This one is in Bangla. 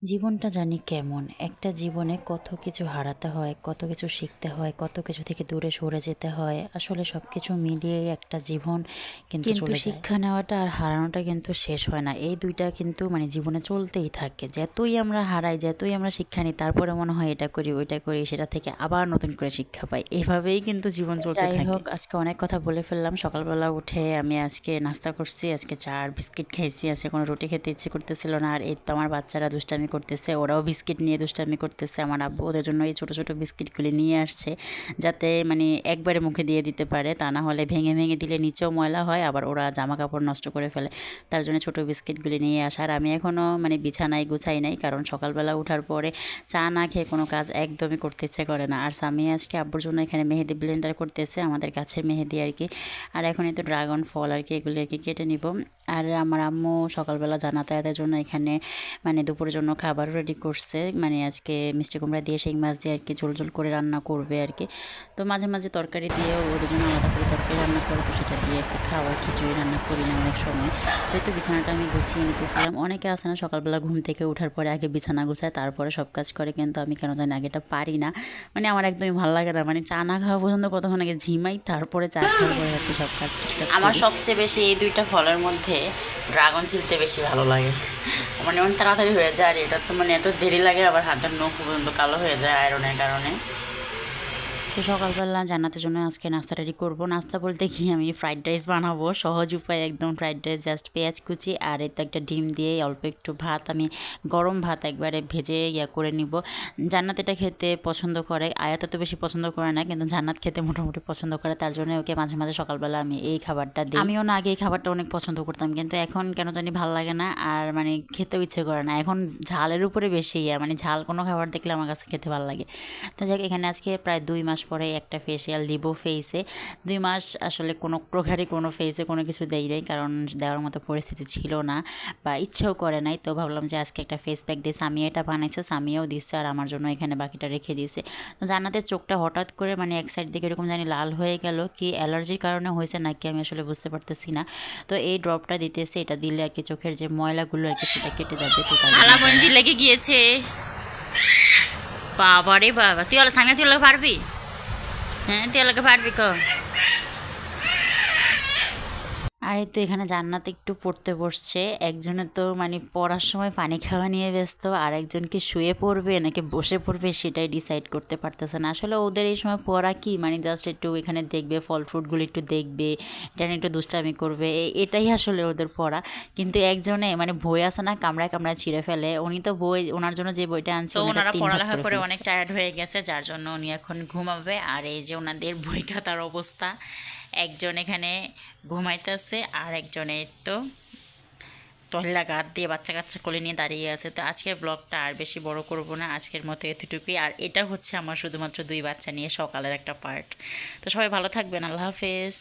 জীবনটা জানি কেমন একটা জীবনে কত কিছু হারাতে হয়, কত কিছু শিখতে হয়, কত কিছু থেকে দূরে সরে যেতে হয়। আসলে সব কিছু মিলিয়ে একটা জীবন কিন্তু চলে যায়। শিক্ষা নেওয়াটা আর হারানোটা কিন্তু শেষ হয় না, এই দুইটা কিন্তু জীবনে চলতেই থাকে। যতই আমরা হারাই, যতই আমরা শিক্ষা নিই, তারপরে মনে হয় এটা করি ওইটা করি, সেটা থেকে আবার নতুন করে শিক্ষা পাই। এভাবেই কিন্তু জীবন চলতে থাকে। যাই হোক, আজকে অনেক কথা বলে ফেললাম। সকালবেলা উঠে আমি আজকে নাস্তা করছি, আজকে চা আর বিস্কিট খাইছি। আজকে কোনো রুটি খেতে ইচ্ছে করতেছিল না। আর এই তো আমার বাচ্চারা দুষ্টামি করতেছে, ওরাও বিস্কিট নিয়ে দুষ্টামি করতেছে। আমার আব্বু ওদের জন্য এই ছোটো ছোটো বিস্কিটগুলি নিয়ে আসছে, যাতে একবারে মুখে দিয়ে দিতে পারে, তা না হলে ভেঙে ভেঙে দিলে নিচেও ময়লা হয়, আবার ওরা জামা কাপড় নষ্ট করে ফেলে। তার জন্য ছোটো বিস্কিটগুলি নিয়ে আসার। আমি এখনও বিছানায় গুছাই নাই, কারণ সকালবেলা ওঠার পরে চা না খেয়ে কোনো কাজ একদমই করতে ইচ্ছে করে না। আর স্বামী আজকে আব্বুর জন্য এখানে মেহেদি ব্লেন্ডার করতেছে, আমাদের গাছের মেহেদি আর কি। আর এখন এই তো ড্রাগন ফল আর কি, এগুলি আর কি কেটে নিব। আর আমার আম্মু সকালবেলা যাতায়াতের জন্য এখানে দুপুরের জন্য খাবার রেডি করছে। আজকে মিষ্টি কুমড়া দিয়ে শিং মাছ দিয়ে আর কি ঝোল ঝোল করে রান্না করবে আর কি। তো মাঝে মাঝে তরকারি দিয়েও ওদের জন্য আলাদা করে তরকারি রান্না করে, তো সেটা দিয়ে আর কি খাওয়ার খিচুড়ি রান্না করি না অনেক সময়। তো এই তো বিছানাটা আমি গুছিয়ে নিতেছিলাম। অনেকে আসে না সকালবেলা ঘুম থেকে ওঠার পরে আগে বিছানা গুছায় তারপরে সব কাজ করে, কিন্তু আমি কেন জানি আগেটা পারি না। আমার একদমই ভালো লাগে না। চা না খাওয়া পর্যন্ত কতক্ষণ আগে ঝিমাই, তারপরে চা খাওয়ার পরে আর কি সব কাজ। আমার সবচেয়ে বেশি এই দুইটা ফলের মধ্যে ড্রাগন ছিলতে বেশি ভালো লাগে। অনেক তাড়াতাড়ি হয়ে যায়, আর এটা তো এত দেরি লাগে, আবার হাতের নখ পর্যন্ত কালো হয়ে যায় আয়রনের কারণে। তো সকালবেলা জান্নাতের জন্য আজকে নাস্তা রেডি করবো। নাস্তা বলতে কি, আমি ফ্রাইড রাইস বানাবো, সহজ উপায় একদম ফ্রাইড রাইস। জাস্ট পেঁয়াজ কুচি আর এতে একটা ডিম দিয়ে অল্প একটু ভাত, আমি গরম ভাত একবারে ভেজে করে নিব। জান্নাত এটা খেতে পছন্দ করে, আয়াত তো বেশি পছন্দ করে না, কিন্তু জান্নাত খেতে মোটামুটি পছন্দ করে। তার জন্য ওকে মাঝে মাঝে সকালবেলা আমি এই খাবারটা দিই। আমিও না আগে এই খাবারটা অনেক পছন্দ করতাম, কিন্তু এখন কেন জানি ভালো লাগে না, আর খেতেও ইচ্ছে করে না। এখন ঝালের উপরে বেশি ঝাল কোনো খাবার দেখলে আমার কাছে খেতে ভালো লাগে। তো যাক, এখানে আজকে প্রায় 2 মাস পরে একটা ফেসিয়াল দিব ফেসে। 2 মাস আসলে কোনো প্রকারই কোনো ফেসে কোনো কিছু দেই নাই, কারণ দেওয়ার মতো পরিস্থিতি ছিল না বা ইচ্ছেও করে নাই। তো ভাবলাম যে আজকে একটা ফেস প্যাক দিয়ে সামিয়া এটা বানাইছে, সামিয়াও দিচ্ছে, আর আমার জন্য এখানে বাকিটা রেখে দিয়েছে। তো জান্নাতের চোখটা হঠাৎ করে এক সাইড দিকে এরকম জানি লাল হয়ে গেল, কি অ্যালার্জির কারণে হয়েছে নাকি আমি আসলে বুঝতে পারতেছি না। তো এই ড্রপটা দিতেছে, এটা দিলে আর কি চোখের যে ময়লাগুলো আর কি সেটা কেটে যাবে। তো আলামঞ্জি লেগে গিয়েছে। বাবা রে বাবা, তুই হলো সামিয়া, তুই পারবি? হ্যাঁ, তুই এলাকা পারবি কো? আর এই তো এখানে জান্নাত একটু পড়তে বসছে। একজনে তো পড়ার সময় পানি খাওয়া নিয়ে ব্যস্ত, আর একজনকে শুয়ে পড়বে নাকি বসে পড়বে সেটাই ডিসাইড করতে পারতেছে না। আসলে ওদের এই সময় পড়া কি, জাস্ট একটু এখানে দেখবে, ফল ফ্রুটগুলো একটু দেখবে, এটা একটু দুষ্টামি করবে, এটাই আসলে ওদের পড়া। কিন্তু একজনে বই আছে না, কামড়ায় কামড়ায় ছিঁড়ে ফেলে। উনি তো বই, ওনার জন্য যে বইটা আনছে, ওনারা পড়ালেখা করে অনেক টায়ার্ড হয়ে গেছে, যার জন্য উনি এখন ঘুমাবে। আর এই যে ওনাদের বই খাতার অবস্থা, একজন এখানে ঘুমাইতেছে, আর একজনে তো তহিলা গাত দিয়ে বাচ্চা কাচ্চা কোলে নিয়ে দাঁড়িয়ে আছে। তো আজকের ব্লগটা আর বেশি বড় করব না, আজকের মতো এতটুকুই। আর এটা হচ্ছে আমার শুধুমাত্র 2 বাচ্চা নিয়ে সকালের একটা পার্ট। তো সবাই ভালো থাকবেন, আল্লাহ হাফেজ।